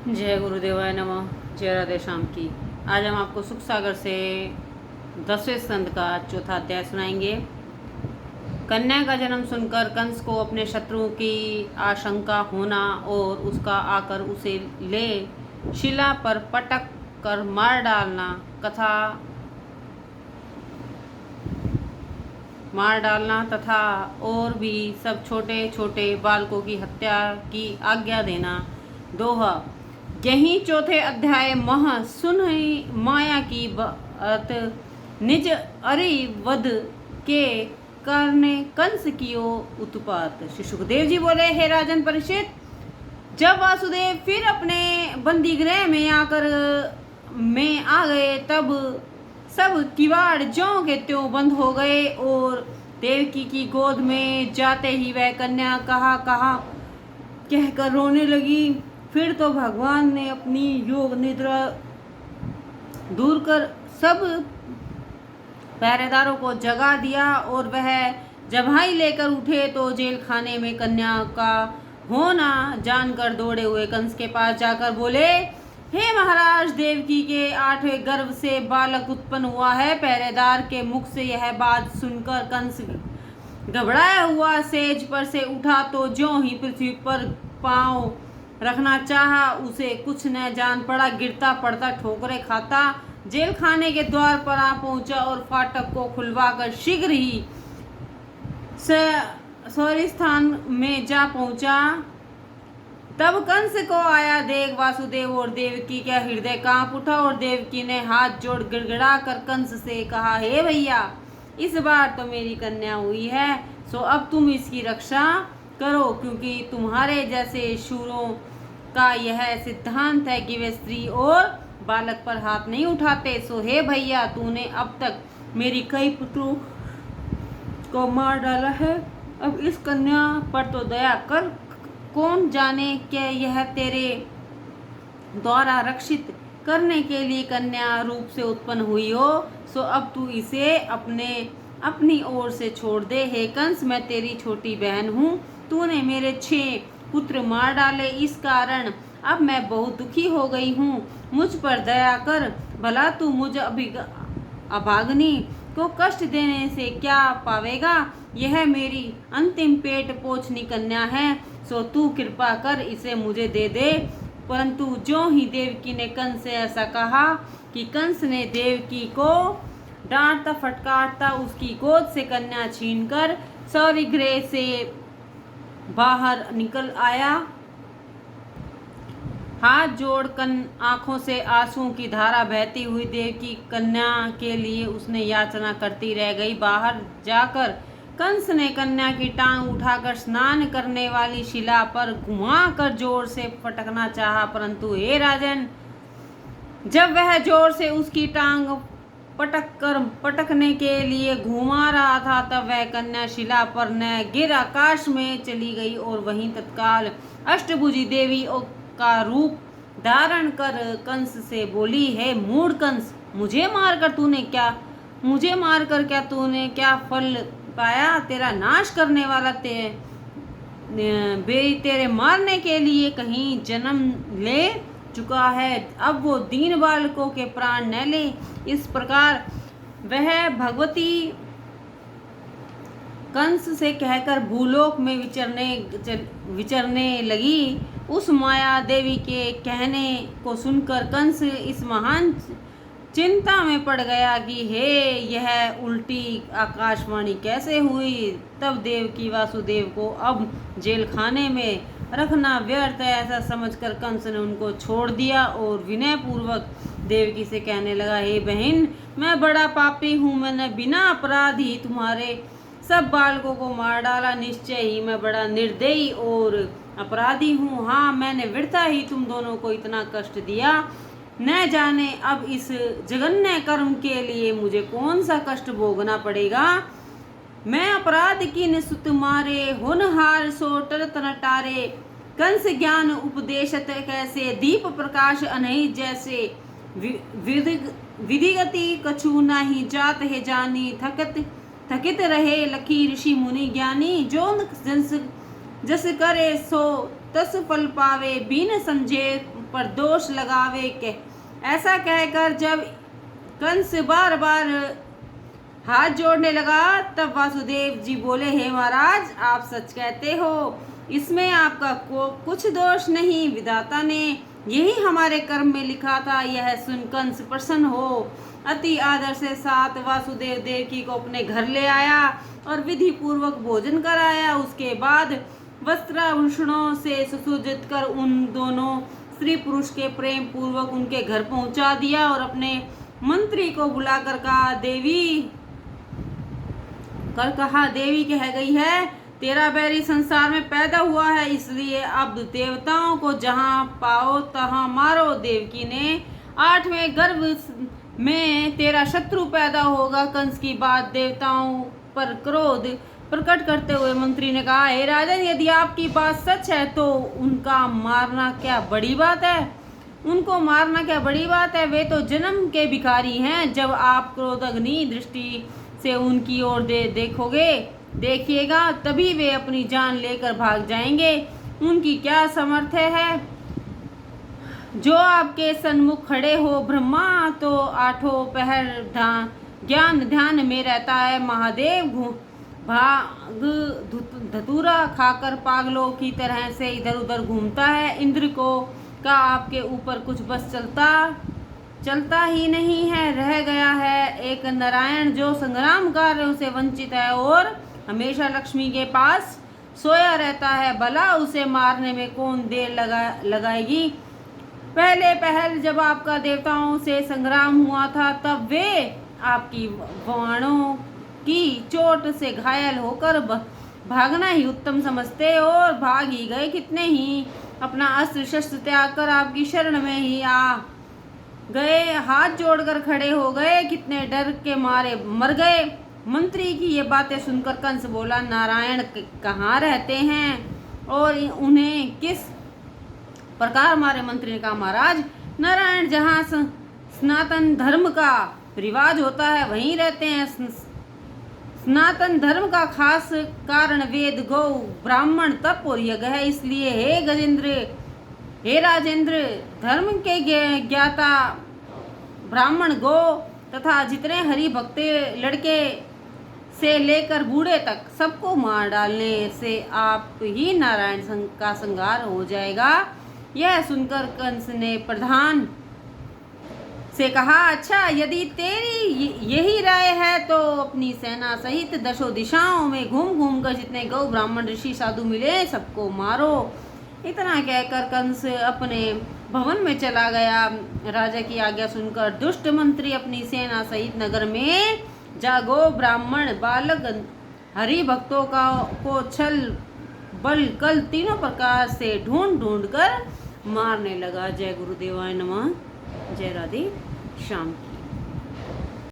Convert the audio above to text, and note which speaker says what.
Speaker 1: जय गुरुदेवाय नमः। जय राधे श्याम की। आज हम आपको सुख सागर से 10वें स्कंद का चौथा अध्याय सुनाएंगे। कन्या का जन्म सुनकर कंस को अपने शत्रुओं की आशंका होना और उसका आकर उसे ले शिला पर पटक कर मार डालना तथा और भी सब छोटे छोटे बालकों की हत्या की आज्ञा देना। दोहा। यही चौथे अध्याय मह सुन माया की बात निज अरिवद के करने कंस कियो उत्पात। श्री सुखदेव जी बोले, हे राजन परीक्षित, जब वासुदेव फिर अपने बंदी गृह में आ गए तब सब किवाड़ ज्यों के त्यों बंद हो गए और देवकी की गोद में जाते ही वह कन्या कहा कहा कहकर रोने लगी। फिर तो भगवान ने अपनी योग निद्रा दूर कर सब पहरेदारों को जगा दिया और वह जम्हाई लेकर उठे तो जेल खाने में कन्या का होना जानकर दौड़े हुए कंस के पास जाकर बोले, हे महाराज, देवकी के 8वें गर्भ से बालक उत्पन्न हुआ है। पहरेदार के मुख से यह बात सुनकर कंस घबराया हुआ सेज पर से उठा तो ज्यों ही पृथ्वी पर पांव रखना चाहा, उसे कुछ न जान पड़ा। गिरता पड़ता ठोकरें खाता जेल खाने के द्वार पर आ पहुंचा और फाटक को खुलवाकर शीघ्र ही सौरी स्थान में जा पहुंचा। तब कंस को आया देख वासुदेव और देवकी का हृदय कांप उठा और देवकी ने हाथ जोड़ गिड़गिड़ा कर कंस से कहा, हे भैया, इस बार तो मेरी कन्या हुई है, सो अब तुम इसकी रक्षा करो, क्योंकि तुम्हारे जैसे शूरों का यह सिद्धांत है कि वे स्त्री और बालक पर हाथ नहीं उठाते। सो हे भैया, तूने अब तक मेरी कई पुत्रों को मार डाला है, अब इस कन्या पर तो दया कर। कौन जाने क्या यह तेरे द्वारा रक्षित करने के लिए कन्या रूप से उत्पन्न हुई हो। सो अब तू इसे अपनी ओर से छोड़ दे। हे कंस, मैं तेरी छोटी बहन हूँ। तूने मेरे 6 पुत्र मार डाले, इस कारण अब मैं बहुत दुखी हो गई हूँ। मुझ पर दया कर। भला तू मुझ अभागनी को कष्ट देने से क्या पावेगा? यह मेरी अंतिम पेट पोछनी कन्या है, सो तू कृपा कर इसे मुझे दे दे। परंतु ज्यों ही देवकी ने कंस से ऐसा कहा कि कंस ने देवकी को डांटता फटकारता उसकी गोद से कन्या छीनकर सौरी गृह से बाहर निकल आया। हाथ जोड़ आंखों से आंसुओं की धारा बहती हुई देवकी कन्या के लिए उसने याचना करती रह गई। बाहर जाकर कंस ने कन्या की टांग उठाकर स्नान करने वाली शिला पर घुमाकर जोर से पटकना चाहा, परंतु हे राजन, जब वह जोर से उसकी टांग पटकने के लिए घुमा रहा था तब वह कन्या शिला पर न गिर आकाश में चली गई और वहीं तत्काल अष्टभुजी देवी का रूप धारण कर कंस से बोली, हे मूढ़ कंस, मुझे मारकर क्या तूने क्या फल पाया? तेरा नाश करने वाला तेरे मारने के लिए कहीं जन्म ले चुका है, अब वो दीन बालकों के प्राण न ले। इस प्रकार वह भगवती कंस से कहकर भूलोक में विचरने लगी। उस माया देवी के कहने को सुनकर कंस इस महान चिंता में पड़ गया कि हे, यह उल्टी आकाशवाणी कैसे हुई। तब देवकी वासुदेव को अब जेल खाने में रखना व्यर्थ है ऐसा समझकर कंस ने उनको छोड़ दिया और विनय पूर्वक देवकी से कहने लगा, हे बहन, मैं बड़ा पापी हूँ। मैंने बिना अपराध ही तुम्हारे सब बालकों को मार डाला। निश्चय ही मैं बड़ा निर्दयी और अपराधी हूँ। हाँ, मैंने वृथा ही तुम दोनों को इतना कष्ट दिया। न जाने अब इस जघन्य कर्म के लिए मुझे कौन सा कष्ट भोगना पड़ेगा। मैं अपराध की निसुत मारे होनहार सो टरत नटारे। कंस ज्ञान उपदेशत कैसे दीप प्रकाश अनहित जैसे। विधिगति कछु नाही जात है जानी। थकित रहे लखी ऋषि मुनि ज्ञानी। जो जस करे सो तस फल पावे बिन समझे पर दोष लगावे के। ऐसा कहकर जब कंस बार बार हाथ जोड़ने लगा तब वासुदेव जी बोले, हे महाराज, आप सच कहते हो, इसमें आपका कुछ दोष नहीं। विधाता ने यही हमारे कर्म में लिखा था। यह सुन कंस प्रसन्न हो अति आदर से साथ वासुदेव देवकी को अपने घर ले आया और विधि पूर्वक भोजन कराया। उसके बाद वस्त्राभूषणों से सुसज्जित कर उन दोनों स्त्री पुरुष के प्रेम पूर्वक उनके घर पहुंचा दिया और अपने मंत्री को बुलाकर कहा, देवी कह गई है, तेरा बैरी संसार में पैदा हुआ है, इसलिए अब देवताओं को जहां पाओ तहां मारो। देवकी ने 8वें गर्भ में तेरा शत्रु पैदा होगा। कंस की बात देवताओं पर क्रोध प्रकट करते हुए मंत्री ने कहा, हे राजन, यदि आपकी बात सच है तो उनको मारना क्या बड़ी बात है। वे तो जन्म के भिखारी हैं। जब आप क्रोधाग्नि दृष्टि से उनकी ओर देखिएगा तभी वे अपनी जान लेकर भाग जाएंगे। उनकी क्या सामर्थ्य है जो आपके सन्मुख खड़े हो। ब्रह्मा तो 8 पहर ज्ञान ध्यान में रहता है। महादेव भाग धतूरा खाकर पागलों की तरह से इधर उधर घूमता है। इंद्र का आपके ऊपर कुछ बस चलता ही नहीं है, रह गया है एक नारायण जो संग्राम कार्यों से वंचित है और हमेशा लक्ष्मी के पास सोया रहता है। भला उसे मारने में कौन देर लगाएगी। पहल जब आपका देवताओं से संग्राम हुआ था तब वे आपकी बाणों की चोट से घायल होकर भागना ही उत्तम समझते और भाग ही गए। कितने ही अपना अस्त्र शस्त्र त्याग कर आपकी शरण में ही आ गए, हाथ जोड़कर खड़े हो गए, कितने डर के मारे मर गए। मंत्री की ये बातें सुनकर कंस बोला, नारायण कहाँ रहते हैं और उन्हें किस प्रकार मारे। मंत्री ने कहा, महाराज, नारायण जहाँ सनातन धर्म का रिवाज होता है वहीं रहते हैं। सनातन धर्म का खास कारण वेद, गौ, ब्राह्मण, तप और यज्ञ है। इसलिए हे राजेंद्र, धर्म के ज्ञाता ब्राह्मण, गौ तथा जितने हरि भक्ते लड़के से लेकर बूढ़े तक सबको मार डालने से आप ही नारायण का संहार हो जाएगा। यह सुनकर कंस ने प्रधान से कहा, अच्छा, यदि तेरी यही राय है तो अपनी सेना सहित 10 दिशाओं में घूम कर जितने गौ, ब्राह्मण, ऋषि, साधु मिले सबको मारो। इतना कहकर कंस अपने भवन में चला गया। राजा की आज्ञा सुनकर दुष्ट मंत्री अपनी सेना सहित नगर में जागो ब्राह्मण, बालक, हरि भक्तों को छल, बल, कल तीनों प्रकार से ढूंढ कर मारने लगा। जय गुरुदेवाय नमः। जय राधे श्याम।